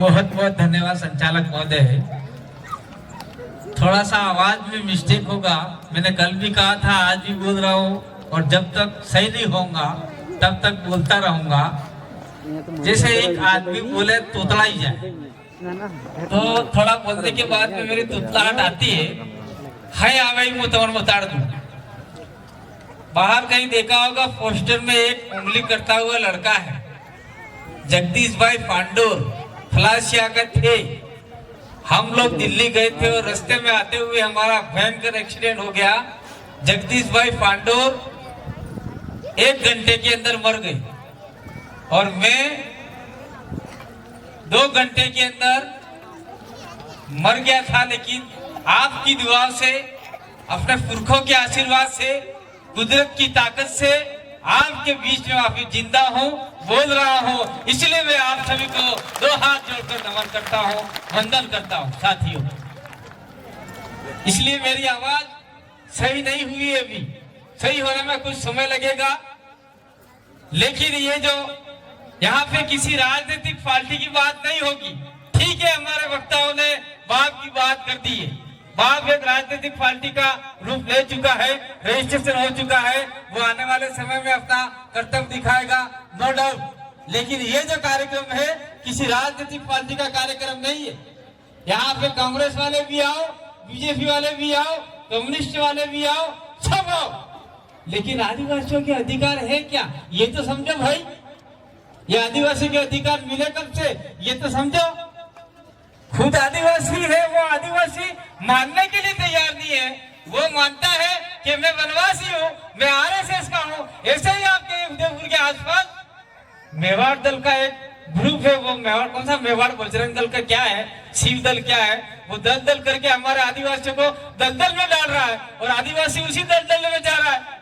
बहुत बहुत धन्यवाद संचालक महोदय। थोड़ा सा आवाज में मिस्टेक होगा, मैंने कल भी कहा था, आज भी बोल रहा हूँ और जब तक सही नहीं होगा तब तक बोलता रहूंगा। जैसे एक आदमी बोले तोतला ही जाए, तो थोड़ा बोलने के बाद में मेरी तुतलाहट आती है आवाई मुतवन बताड़ दूं। बाहर कहीं देखा होगा पोस्टर में एक उंगली करता हुआ लड़का है, जगदीश भाई पांडुर फ्लासिया का थे। हम लोग दिल्ली गए थे और रास्ते में आते हुए हमारा भयंकर एक्सीडेंट हो गया। जगदीश भाई पांडुर 1 घंटे के अंदर मर गए और मैं 2 घंटे के अंदर मर गया था। लेकिन आपकी दुआ से, अपने पुरखों के आशीर्वाद से, कुदरत की ताकत से आपके बीच में आप जिंदा हूँ, बोल रहा हूँ। इसलिए मैं आप सभी को 2 हाथ जोड़कर नमन करता हूँ, वंदन करता हूँ साथियों। इसलिए मेरी आवाज सही नहीं हुई है, अभी सही होने में कुछ समय लगेगा। लेकिन ये जो यहाँ पे किसी राजनीतिक पार्टी की बात नहीं होगी। ठीक है, हमारे वक्ताओं ने बाप की बात कर दी है। बाप एक राजनीतिक पार्टी का रूप ले चुका है, रजिस्ट्रेशन हो चुका है, वो आने वाले समय में अपना कर्तव्य दिखाएगा, नो डाउट। लेकिन ये जो कार्यक्रम है किसी राजनीतिक पार्टी का कार्यक्रम नहीं है। यहाँ पे कांग्रेस वाले भी आओ, बीजेपी वाले भी आओ, कम्युनिस्ट वाले भी आओ, सब आओ, लेकिन आदिवासियों के अधिकार है क्या ये तो समझो भाई। ये आदिवासी के अधिकार मिले कब से ये तो समझो। खुद आदिवासी है, वो आदिवासी मानने के लिए तैयार नहीं है। वो मानता है कि मैं वनवासी हूँ, मैं आरएसएस का हूँ। ऐसे ही आपके उदयपुर के आसपास मेवाड़ दल का एक ग्रुप है, वो मेवाड़ कौन सा मेवाड़ बजरंग दल का क्या है, शिव दल क्या है, वो दल करके हमारे आदिवासियों को दलदल में डाल रहा है और आदिवासी उसी दलदल में जा रहा है।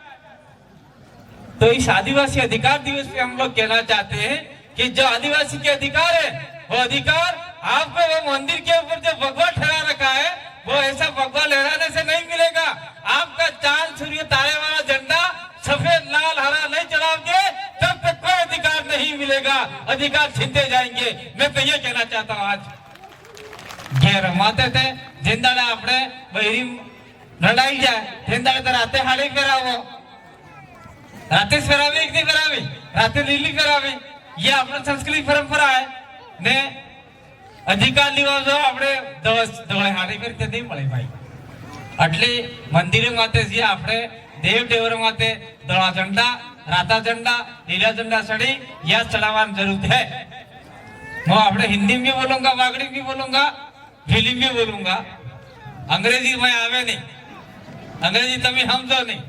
तो इस आदिवासी अधिकार दिवस पे हम लोग कहना चाहते हैं कि जो आदिवासी के अधिकार है, वो अधिकार आपको वो मंदिर के ऊपर जो भगवा ठहरा रखा है, वो ऐसा भगवा लहराने से नहीं मिलेगा। आपका चांद सूर्य तारे वाला झंडा सफेद लाल हरा नहीं चढ़ाओगे तब तक कोई अधिकार नहीं मिलेगा, अधिकार छीनते जाएंगे। मैं तो ये कहना चाहता हूँ। आज ये रमाते थे जिंदाड़ा अपने बहरी लड़ाई जाए, जिंदाड़े तो राते हाड़ी फेरावो, राते फेरावे एक नहीं फेरावे, राते लीली फेरावे, ये अपनी संस्कृति परंपरा है ने अधिकार लेवा जो આપણે ધોળે હાડી ફેરતે નહીં મળે ભાઈ। એટલે મંદિરે માતે જે આપણે દેવ દેવર માતે ધોળા ઝંડા, રાતા ઝંડા, લીલા ઝંડા સડી या चढ़ावान जरूरत है। मैं આપણે हिंदी में बोलूंगा, वागड़ी में बोलूंगा, फिल्म में बोलूंगा, अंग्रेजी में आवे नहीं, अंग्रेजी तभी समझो नहीं।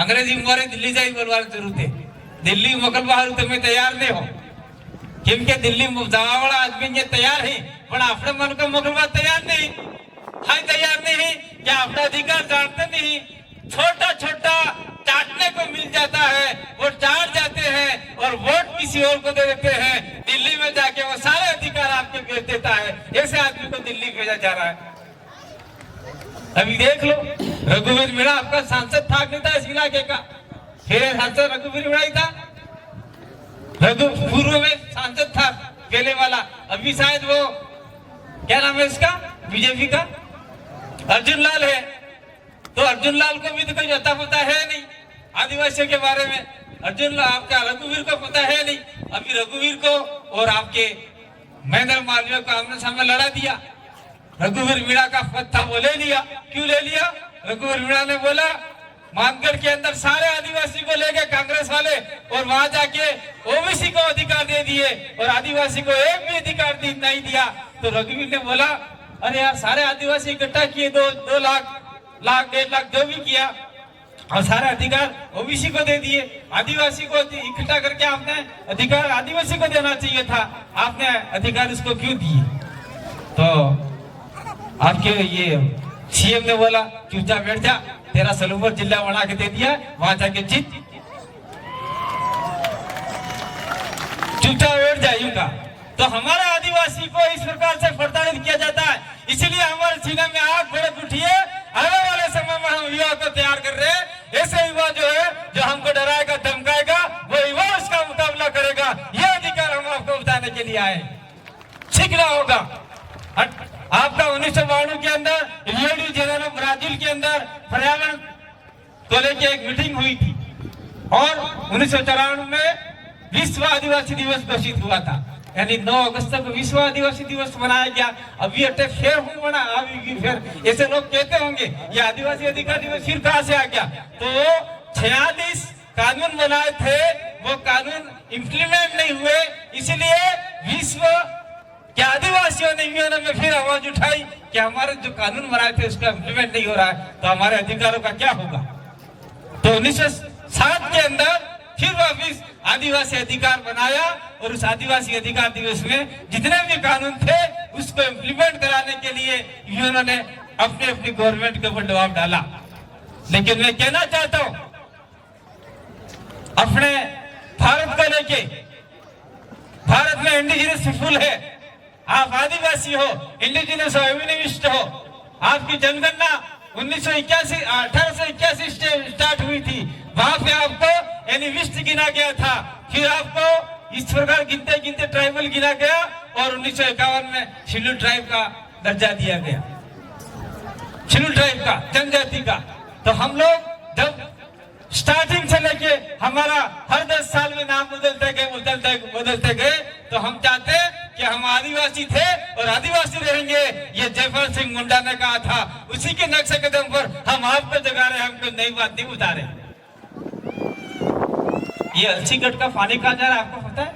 अंग्रेजी मारे दिल्ली जाई बोलवानी जरूरत है। दिल्ली मोकल बहार तुम्हें तैयार नहीं हो, કેમ કે દિલ્હી જવાવાળા આદમી ને તૈયાર है, પણ આપણે मन को મોકલવા તૈયાર नहीं है। तैयार नहीं कि अपना अधिकार जानते नहीं। छोटा छोटा चाटने को मिल जाता है, वो चाट जाते हैं और वोट किसी और को दे देते हैं। दिल्ली में जाके वो सारे अधिकार आपके बेच देता है। ऐसे आदमी को दिल्ली भेजा जा रहा है। अभी देख लो, रघुवीर मीणा आपका सांसद था नेता इस इलाके का, फिर सांसद रघुवीर मीणा ही था। रघु पूर्व में सांसद था पहले वाला, अभी शायद वो क्या नाम है इसका, बीजेपी का अर्जुन लाल है। तो अर्जुन लाल को भी तो कोई अता पता है नहीं आदिवासियों के बारे में। अर्जुन लाल आपका रघुवीर को पता है नहीं। अभी रघुवीर को और आपके महेंद्र मालवीय को आमने सामने लड़ा दिया। रघुवीर मीणा का पद था वो ले लिया। क्यों ले लिया? रघुवीर मीणा ने बोला मानगढ़ के अंदर सारे आदिवासी को ले गए कांग्रेस वाले और वहां जाके ओबीसी को अधिकार दे दिए और आदिवासी को एक भी अधिकार नहीं दिया। तो रघुवीर ने बोला अरे यार, सारे आदिवासी इकट्ठा किए, 2 लाख 1.5 लाख जो भी किया और सारे अधिकार ओबीसी को दे दिए। आदिवासी को इकट्ठा करके आपने अधिकार आदिवासी को देना चाहिए था, आपने अधिकार इसको क्यों दिए? तो आपके ये सीएम ने बोला चुपचाप बैठ जा, तेरा सलूबर जिला बना के दे दिया, वहां जाके जीत, चुपचाप बैठ जाइएगा। तो हमारे आदिवासी को इस प्रकार से प्रताड़ित किया जाता है। इसलिए हमारे सीने में आग भड़क उठी है। आने वाले समय में हम युवा को तैयार कर रहे हैं। ऐसे युवा जो है जो हमको डराएगा धमकाएगा, वो युवा उसका मुकाबला करेगा। ये अधिकार हम आपको बताने के लिए आए। ठीक है। सीखना होगा। आपका 1992 के अंदर रियो डी जेनेरो ब्राजील के अंदर पर्यावरण को लेकर एक मीटिंग हुई थी और 1994 में विश्व आदिवासी दिवस घोषित हुआ था, यानी 9 अगस्त को विश्व आदिवासी दिवस मनाया गया। अभी अटे फेर हूँ बना, अभी फिर ऐसे लोग कहते होंगे ये आदिवासी अधिकार दिवस फिर कहाँ से आ गया। तो 46 कानून बनाए थे, वो कानून इम्प्लीमेंट नहीं हुए, इसलिए विश्व के आदिवासियों ने यूएन में फिर आवाज उठाई कि हमारे जो कानून बनाए थे उसका इम्प्लीमेंट नहीं हो रहा है, तो हमारे अधिकारों का क्या होगा। तो 1907 के अंदर फिर वापिस आदिवासी अधिकार बनाया और उस आदिवासी अधिकार दिवस में जितने भी कानून थे उसको इम्प्लीमेंट कराने के लिए यूएन ने अपनी अपनी गवर्नमेंट के ऊपर दबाव डाला। लेकिन मैं कहना चाहता हूं अपने भारत को लेके, भारत में इंडिजिनस पीपुल है, आप आदिवासी हो, इंडिजिनस हो, एविनिस्ट हो, आपकी जनगणना 1881 स्टार्ट हुई थी, वहां पे आपको एनिविस्ट गिना गया था, फिर आपको इस प्रकार गिनते गिनते ट्राइबल गिना गया और 1951 में शेड्यूल ट्राइब का दर्जा दिया गया, शेड्यूल ट्राइब का, जनजाति का। तो हम लोग जब स्टार्टिंग से लेके हमारा हर 10 साल में नाम बदलते गए, तो हम चाहते कि हम आदिवासी थे और आदिवासी रहेंगे। ये जयपाल सिंह मुंडा ने कहा था, उसी के नक्शे कदम पर हम आपको जगा रहे, हमको नई बात नहीं उतारे। ये अलसीगढ़ का पानी कहाँ जा रहा है आपको पता है?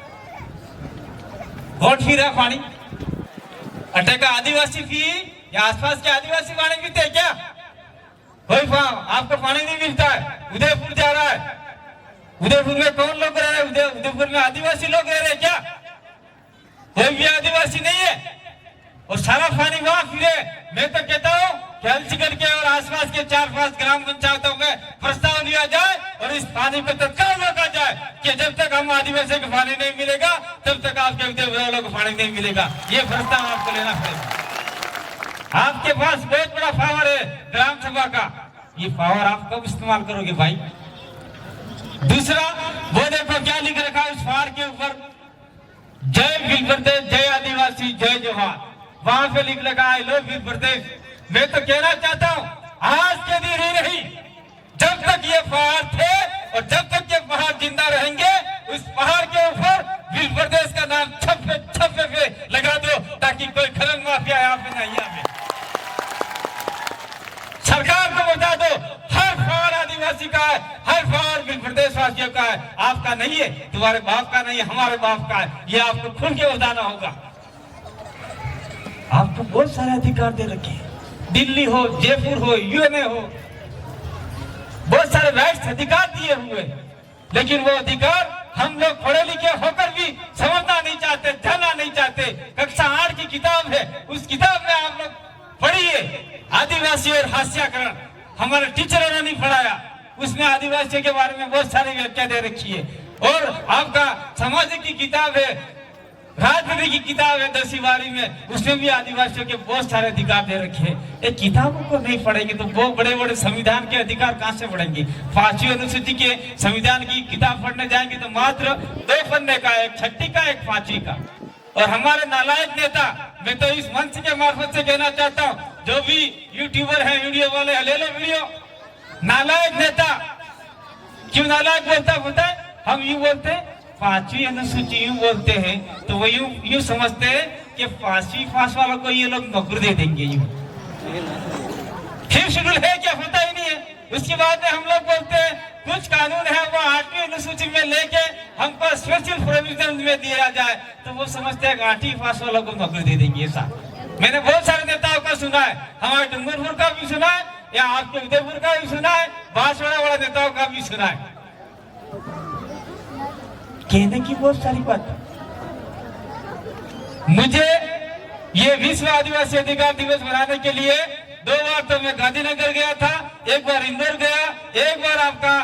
कौन पी रहा पानी? अटे का आदिवासी पी या आसपास के आदिवासी पानी पीते हैं क्या? कोई आपको पानी नहीं मिलता है। उदयपुर जा रहा है, उदयपुर में कौन लोग रह रहे हैं? उदयपुर में आदिवासी लोग रह रहे हैं क्या? कोई भी आदिवासी नहीं है और सारा पानी वहां फिरे। मैं तो कहता हूँ कि अलसीगढ़ के और आसपास के 4-5 ग्राम पंचायतों में प्रस्ताव लिया जाए और इस पानी को तत्काल रोका जाए कि जब तक हम आदिवासी को पानी नहीं मिलेगा तब तक आपके उदयपुर वालों को पानी नहीं मिलेगा। ये प्रस्ताव आपको लेना पड़ेगा। आपके पास बहुत बड़ा पावर है ग्राम सभा का, ये पावर आप कब इस्तेमाल करोगे भाई? दूसरा वो देखो क्या लिख रखा है उस पहाड़ के ऊपर, जय भील प्रदेश, जय आदिवासी, जय जोहार। वहां पे लिख लगा आई लव भील प्रदेश। मैं तो कहना चाहता हूँ आज के दिन ही नहीं, जब तक ये पहाड़ थे और जब तक ये पहाड़ जिंदा रहेंगे, उस पहाड़ के ऊपर भील प्रदेश का नाम छप्पे पे लगा दो ताकि कोई खनन माफिया यहाँ पे नहीं आवे। सरकार को बता दो हर पहाड़ आदिवासी का है, हर पहाड़ भील प्रदेश वासियों का है, आपका नहीं है, तुम्हारे बाप का नहीं है, हमारे बाप का है। ये आपको खुल के बताना होगा। आपको बहुत सारे अधिकार दे रखे हैं, दिल्ली हो, जयपुर हो, यूएनए हो, बहुत सारे राइट्स अधिकार दिए हुए, लेकिन वो अधिकार हम लोग पढ़े लिखे होकर भी समझना नहीं चाहते, जानना नहीं चाहते। कक्षा 8 की किताब है, उस किताब में आप लोग पढ़िए आदिवासी और हास्याकरण, हमारे टीचरों ने नहीं पढ़ाया, उसमें आदिवासियों के बारे में बहुत सारी व्याख्या दे रखी है। और आपका सामाजिक की किताब है, राजनीति की किताब है 10वीं 12वीं में, उसमें भी आदिवासियों के बहुत सारे अधिकार दे रखे हैं। ये किताबों को नहीं पढ़ेंगे तो वो बड़े बड़े संविधान के अधिकार कहाँ से पढ़ेंगे? 5वीं अनुसूची के संविधान की किताब पढ़ने जाएंगे तो मात्र 2 पन्ने का, एक 6ठी का, एक 5वीं का। और हमारे नालायक नेता, मैं तो इस मंच के मार्फत से कहना चाहता हूँ, जो भी यूट्यूबर है, वीडियो वाले है, ले लो वीडियो। नालायक नेता क्यों नालायक बोलता है? हम यूं बोलते हैं 5वीं अनुसूची यूं बोलते हैं तो वो यूं समझते हैं कि 5वीं पास वालों को ये लोग नौकरी दे देंगे। यूं फिर शेड्यूल है क्या पता ही नहीं है। उसके बाद में हम लोग बोलते हैं कुछ कानून है वो 8वीं अनुसूची में लेके हमको स्पेशल प्रोविजन में दिया जाए, तो वो समझते हैं 8वीं पास वालों को नौकरी दे देंगे। ऐसा मैंने बहुत सारे नेताओं का सुना है, हमारे डूंगरपुर का भी सुना है, या आपके उदयपुर का भी सुना है, बांसवाड़ा वाला नेताओं का भी सुना है। कहने की बहुत सारी बात। मुझे ये विश्व आदिवासी अधिकार दिवस मनाने के लिए 2 बार तो मैं गांधीनगर गया था, एक बार इंदौर गया, एक बार आपका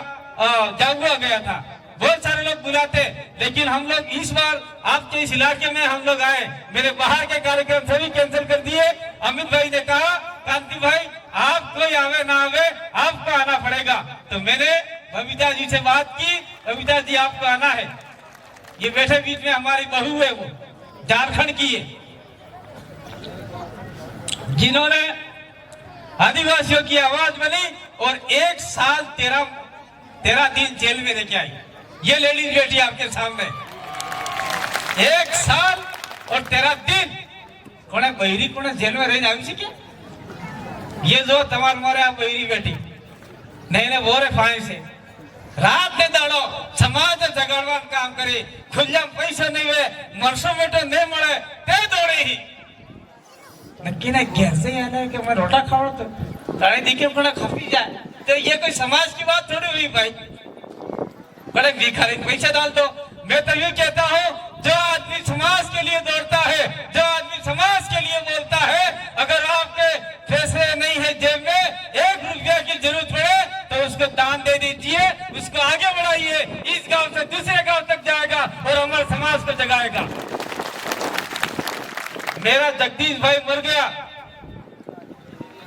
जागुआ गया था। बहुत सारे लोग बुलाते, लेकिन हम लोग इस बार आपके इस इलाके में हम लोग आए, मेरे बाहर के कार्यक्रम सभी कैंसिल कर दिए। अमित भाई ने कहा कांति भाई आप कोई आवे ना आवे आपको आना पड़ेगा। तो मैंने बबीता जी से बात की, बबीता जी आपको आना है। ये बैठे बीच में हमारी बहू है, वो झारखंड की है, जिन्होंने आदिवासियों की आवाज बनी और 1 साल 13 दिन जेल में लेके आई। ये लेडीज बैठी आपके सामने 1 साल और 13 दिन कोने बहरी कोने जेल में रह આવી છે ये जो तमार मोरे आप बहरी बैठी नहीं बोरे फाई से रात ने दाड़ो समाज जगाड़वा काम करे खुल्लम पैसा नहीं हुए मरसो बेटो नहीं मळे ते दौड़े ही नक्की ना घर से आना है कि मैं रोटा खाओ तो तारे दिखे बड़ा खपी जाए तो ये कोई समाज की बात थोड़ी हुई भाई। बड़े भिखारी पैसा डाल दो। मैं तो ये कहता हूँ जो आदमी समाज के लिए दौड़ता है, जो आदमी समाज के लिए बोलता है, अगर आपके पैसे नहीं है जेब में 1 रुपया की जरूरत पड़े तो उसको दान दे दीजिए, उसको आगे बढ़ाइए। इस गांव से दूसरे गांव तक जाएगा और हमारे समाज को जगाएगा। मेरा जगदीश भाई मर गया,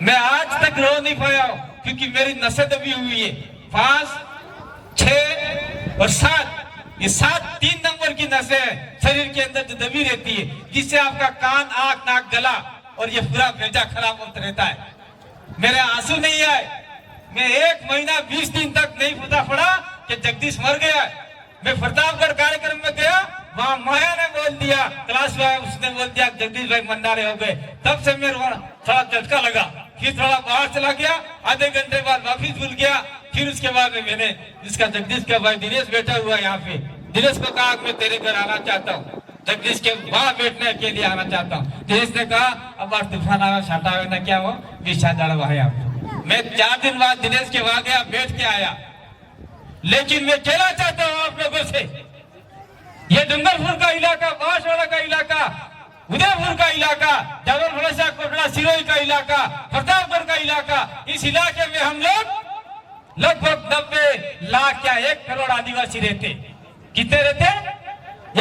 मैं आज तक रो नहीं पाया क्योंकि मेरी नसें दबी हुई है। 5, 6 और 7 ये 3 नंबर की नसें हैं शरीर के अंदर जो दबी रहती है, जिससे आपका कान, आंख, नाक, गला और ये पूरा भेजा खराब होता रहता है। मेरे आंसू नहीं आए, मैं 1 महीना 20 दिन तक नहीं पता पड़ा कि जगदीश मर गया। मैं प्रतापगढ़ कार्यक्रम में गया, वहां माया ने बोल दिया, क्लास में उसने बोल दिया जगदीश भाई मंडारे हो गए। तब से मेरे थोड़ा झटका लगा, फिर थोड़ा बाहर चला गया, आधे घंटे बाद वापिस भूल गया। फिर उसके बाद में मैंने इसका जगदीश का भाई दिनेश बैठा हुआ है यहाँ पे, दिनेश को कहा मैं तेरे घर आना चाहता हूँ, जगदीश के वहां बैठने के लिए आना चाहता हूँ। दिनेश ने कहा अब बार तूफान आवे छाटा हुए ना क्या हो विशा डालवा है आप। मैं 4 दिन बाद दिनेश के वहां गया, बैठ के आया। लेकिन मैं कहना चाहता हूँ आप लोगों से, ये डूंगरपुर का इलाका, बांसवाड़ा का इलाका, उदयपुर का इलाका, जबलपुर कोटड़ा सिरोही का इलाका, प्रतापगढ़ का इलाका, इस इलाके में हम लोग लगभग 90 लाख या 1 करोड़ आदिवासी रहते। कितने रहते?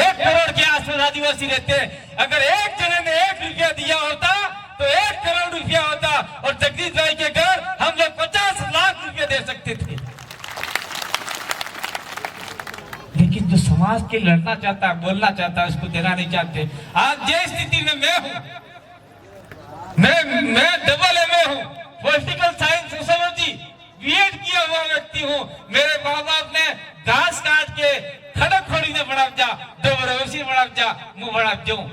1 करोड़ के आसपास आदिवासी रहते। अगर एक जने ने 1 रुपया दिया होता तो 1 करोड़ रुपया होता और जगदीश भाई के घर हम लोग 50 लाख रुपया दे सकते थे। लेकिन जो समाज के लड़ना चाहता है, बोलना चाहता है, उसको देना नहीं चाहते। आज जिस स्थिति में मैं हूं, मैं डबल MA हूं, पॉलिटिकल साइंस सोशियोलॉजी बीएड किया हुआ व्यक्ति हूं। मेरे माँ बाप ने घास काट के खड़क खोड़ी ने बढ़ा जा, दो बरसी बढ़ा जा, मुंह बढ़ा जाऊं।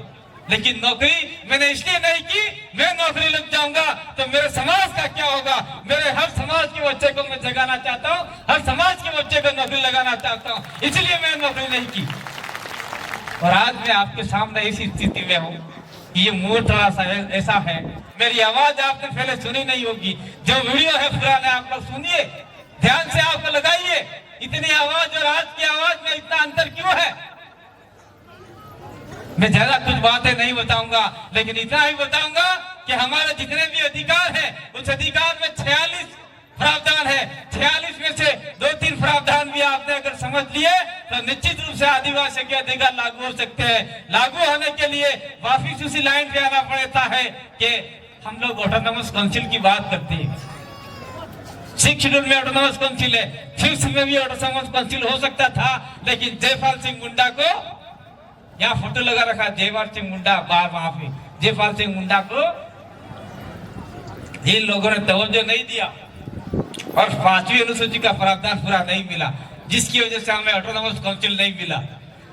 लेकिन नौकरी मैंने इसलिए नहीं की, मैं नौकरी लग जाऊंगा तो मेरे समाज का क्या होगा। मेरे हर समाज के बच्चे को मैं जगाना चाहता हूँ, हर समाज के बच्चे को नौकरी लगाना चाहता हूँ, इसलिए मैं नौकरी नहीं की। और आज मैं आपके सामने इसी स्थिति में हूँ। ये मूड थोड़ा सा ऐसा है, मेरी आवाज आपने पहले सुनी नहीं होगी, जो वीडियो है पुराने आप लोग सुनिए, ध्यान से आपको लगाइए। इतनी आवाज और आज की आवाज में इतना अंतर क्यों है। मैं ज्यादा कुछ बातें नहीं बताऊंगा, लेकिन इतना ही बताऊंगा कि हमारे जितने भी अधिकार हैं, उस अधिकार में 46 प्रावधान है। 46 में से 2-3 प्रावधान भी आपने अगर समझ लिए तो निश्चित रूप से आदिवासी के अधिकार लागू हो सकते हैं। लागू होने के लिए वापिस उसी लाइन पे आना पड़ता है कि हम लोग ऑटोनॉमस काउंसिल की बात करते हैं। 6 शेड्यूल में ऑटोनॉमस काउंसिल है, 5 में भी ऑटोनॉमस काउंसिल हो सकता था, लेकिन जयपाल सिंह मुंडा को, यहाँ फोटो लगा रखा जयपाल सिंह मुंडा बाहर, वहां पे जयपाल सिंह मुंडा को इन लोगों ने तवज्जो नहीं दिया और 5वीं अनुसूची का प्रावधान पूरा नहीं मिला, जिसकी वजह से हमें ऑटोनॉमस काउंसिल नहीं मिला।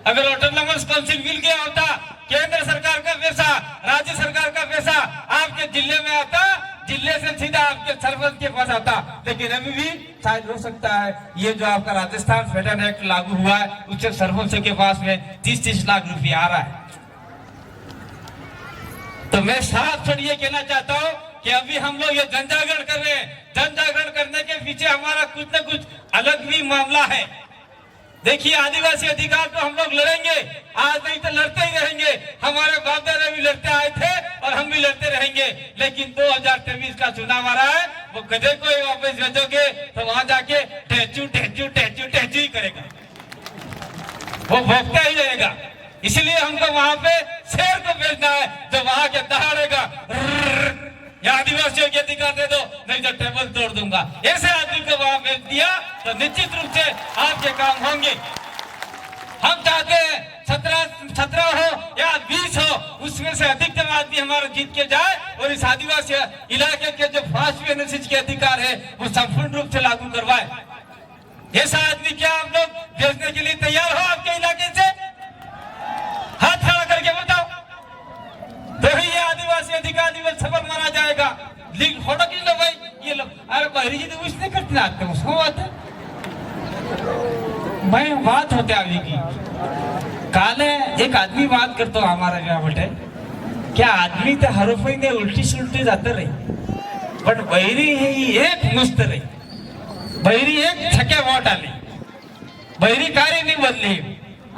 अगर ऑटोनॉमस काउंसिल मिल गया होता, केंद्र सरकार का पैसा, राज्य सरकार का पैसा आपके जिले में आता, जिले से सीधा आपके सरपंच के पास आता। लेकिन अभी भी शायद हो सकता है ये जो आपका राजस्थान फेडरल एक्ट लागू हुआ है, उससे सरपंच के पास में 30-30 लाख रुपया आ रहा है। तो मैं साफ छोड़िए कहना चाहता हूँ कि अभी हम लोग ये जन जागरण कर रहे हैं। जन जागरण करने के पीछे हमारा कुछ न कुछ अलग भी मामला है। देखिए, आदिवासी अधिकार तो हम लोग लड़ेंगे, आज नहीं तो लड़ते ही रहेंगे। हमारे बाप दादा भी लड़ते आए थे और हम भी लड़ते रहेंगे। लेकिन 2023 का चुनाव आ रहा है, वो गधे को ही वापस भेजोगे तो वहां जाके टैचू टैचू टैचू टैचू ही करेगा, वो भोगता ही रहेगा। इसलिए हमको वहां पे शेर को भेजना है जो वहां के दहाड़ेगा, या आदिवासियों के अधिकार दे दो नहीं तो टेबल तोड़ दूंगा। ऐसे आदमी को वहां भेज दिया तो निश्चित रूप से आपके काम होंगे। हम चाहते हैं 17 हो या 20 हो, उसमें से अधिकतम आदमी हमारा जीत के जाए और इस आदिवासी इलाके के जो फास्ट एनएसएस के अधिकार है वो संपूर्ण रूप से लागू करवाए। ऐसा आदमी क्या आप लोग भेजने के लिए तैयार हो आपके इलाके से? हाथ खड़ा करके बताओ, तो ही ये आदिवासी अधिकार दिवस सफल माना जाएगा। लीग फोटो खींच लो भाई, ये लो। अरे बहरी जी तो कुछ नहीं करते ना, आते उसको बात है। मैं बात होते अभी की काले एक आदमी बात करता हमारा क्या बेटे, क्या आदमी तो हर कोई ने उल्टी सुलटी जाते रही, बट बहरी है एक मुस्त रही, बहरी एक छके वोट आली, बहरी कार्य नहीं बदली।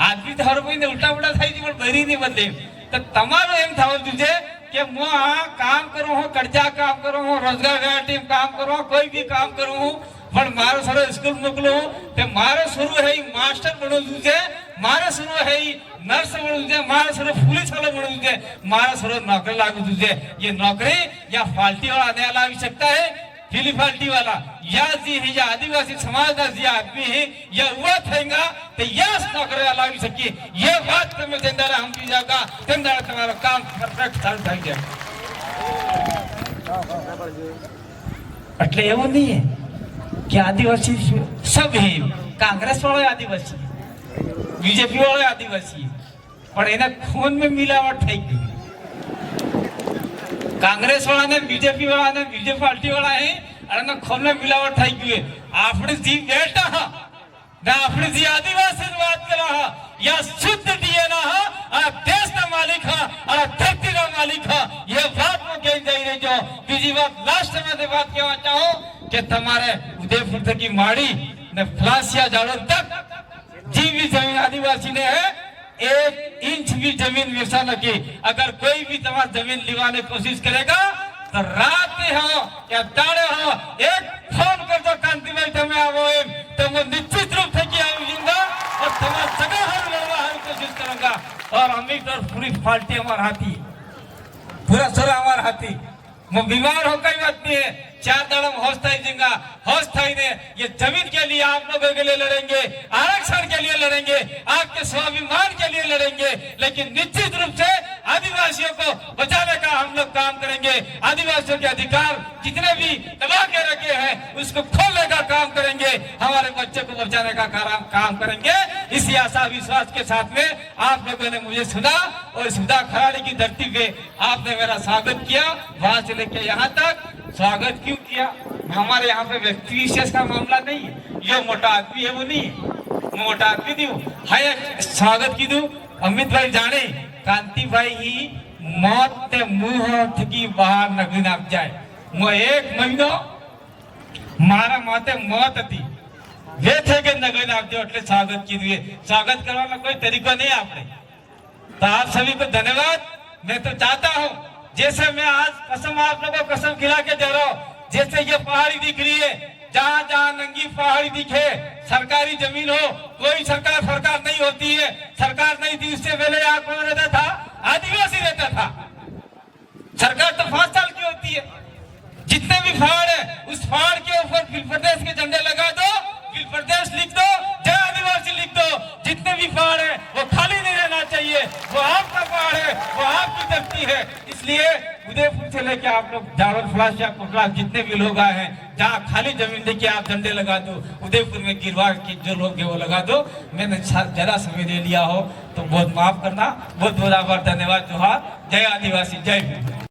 आदमी तो हर कोई ने उल्टा उल्टा थाई थी, बहरी नहीं बदली। तो तमारो एम था तुझे कि मैं काम करूँ हो, कर्जा काम करूँ हो, रोजगार गारंटी काम करूँ हो, कोई भी काम करूँ हूँ, पर मारो सरो स्कूल मोकलो ते मारो शुरू है मास्टर बनो तुझे, मारो शुरू है नर्स बनो तुझे, मारो शुरू पुलिस वाला बनो तुझे, मारो शुरू नौकरी लागू तुझे। ये नौकरी या फाल्टी वाला आने वाला भी सकता है, फिली फाल्टी वाला या जी है या आदिवासी समाज का जी आदमी है या हुआ थेगा तो यह नौकरी वाला भी सकी। ये बात तो मैं तेंदारा हम की जागा तेंदारा तुम्हारा काम परफेक्ट चल जाएगा। એટલે એવું नहीं है कि आदिवासी सब है, कांग्रेस वाले आदिवासी, बीजेपी वाले आदिवासी, पर इन्हें खून में मिलावट है। कांग्रेस वाला ने बीजेपी वाला ने बीजेपी पार्टी वाला है और ना खून में मिलावट है। क्यों आपने जी बेटा ना आपने जी आदिवासी बात करा या शुद्ध डीएनए है, देश का मालिक है और धरती का मालिक है। ये बात को कह रही जो बीजी बात लास्ट में बात कहना चाहूं कि तुम्हारे उदयपुर तक की माड़ी ने फ्लासिया जाड़ों तक जी भी जमीन आदिवासी ने है, 1 इंच भी जमीन वैसा न की। अगर कोई भी तुम्हारी जमीन लिवाने की कोशिश करेगा तो रात में हो या दाड़े हो एक फोन कर दो कांति भाई तुम्हें आवो तो मैं निश्चित रूप से किया आऊंगा और तुम्हारा सगा हर लड़वा हर कोशिश करूंगा। और अमित और पूरी पार्टी हमारे हाथी, पूरा सरा हमारे हाथी। मैं बीमार हो कई बात नहीं है, 4 दाड़म हौसला देंगे, हौसला ने ये जमीन के लिए आप लोगों के लिए लड़ेंगे, आरक्षण के लिए लड़ेंगे, आपके स्वाभिमान के लिए लड़ेंगे, लेकिन निश्चित रूप से आदिवासियों को बचाने का हम लोग काम करेंगे। आदिवासियों के अधिकार जितने भी दबा के रखे हैं उसको खोलने का काम करेंगे, हमारे बच्चों को बचाने का काम करेंगे। इसी आशा विश्वास के साथ में आप लोगों ने मुझे सुना और सुधा खराड़ी की धरती पे आपने मेरा स्वागत किया, वहां से लेके यहाँ तक। स्वागत क्यों किया? हमारे यहाँ पे व्यक्ति विशेष का मामला नहीं है, ये मोटा आदमी है वो नहीं है, मोटा आदमी दू है स्वागत की दू। अमित भाई जाने कांति भाई ही मौत ते मुंह थकी बाहर नगन आप जाए, मैं 1 महीनो मारा माते मौत थी वे थे के नगन आप जाओ એટલે स्वागत की दिए। स्वागत करवाना कोई तरीका नहीं आपने, तो आप सभी को धन्यवाद। मैं तो चाहता हूँ जैसे मैं आज कसम आप लोगों को कसम खिला के दे रहा हूँ, जैसे ये पहाड़ी दिख रही है, जहाँ जहाँ नंगी पहाड़ी दिखे सरकारी जमीन हो, कोई सरकार नहीं होती है, सरकार नहीं थी उससे पहले यहाँ कौन रहता था? आदिवासी रहता था। सरकार तो 5 साल की होती है। जितने भी पहाड़ है उस पहाड़ के ऊपर फिर प्रदेश के झंडे लगा दो, फिर प्रदेश लिख दो, जय आदिवासी लिख दो। जितने भी पहाड़ है वो खाली नहीं रहना चाहिए, वो आपका पहाड़ है, वो आपकी धरती है। इसलिए उदयपुर से लेके आप लोग जावर फ्लाश या कुटला जितने भी लोग आए हैं, जहाँ खाली जमीन देखिए आप झंडे लगा दो, उदयपुर में गिरवा के जो लोग है वो लगा दो। मैंने ज्यादा समय ले लिया हो तो बहुत माफ करना। बहुत बहुत आभार, धन्यवाद, जोहार, जय आदिवासी, जय हिंद।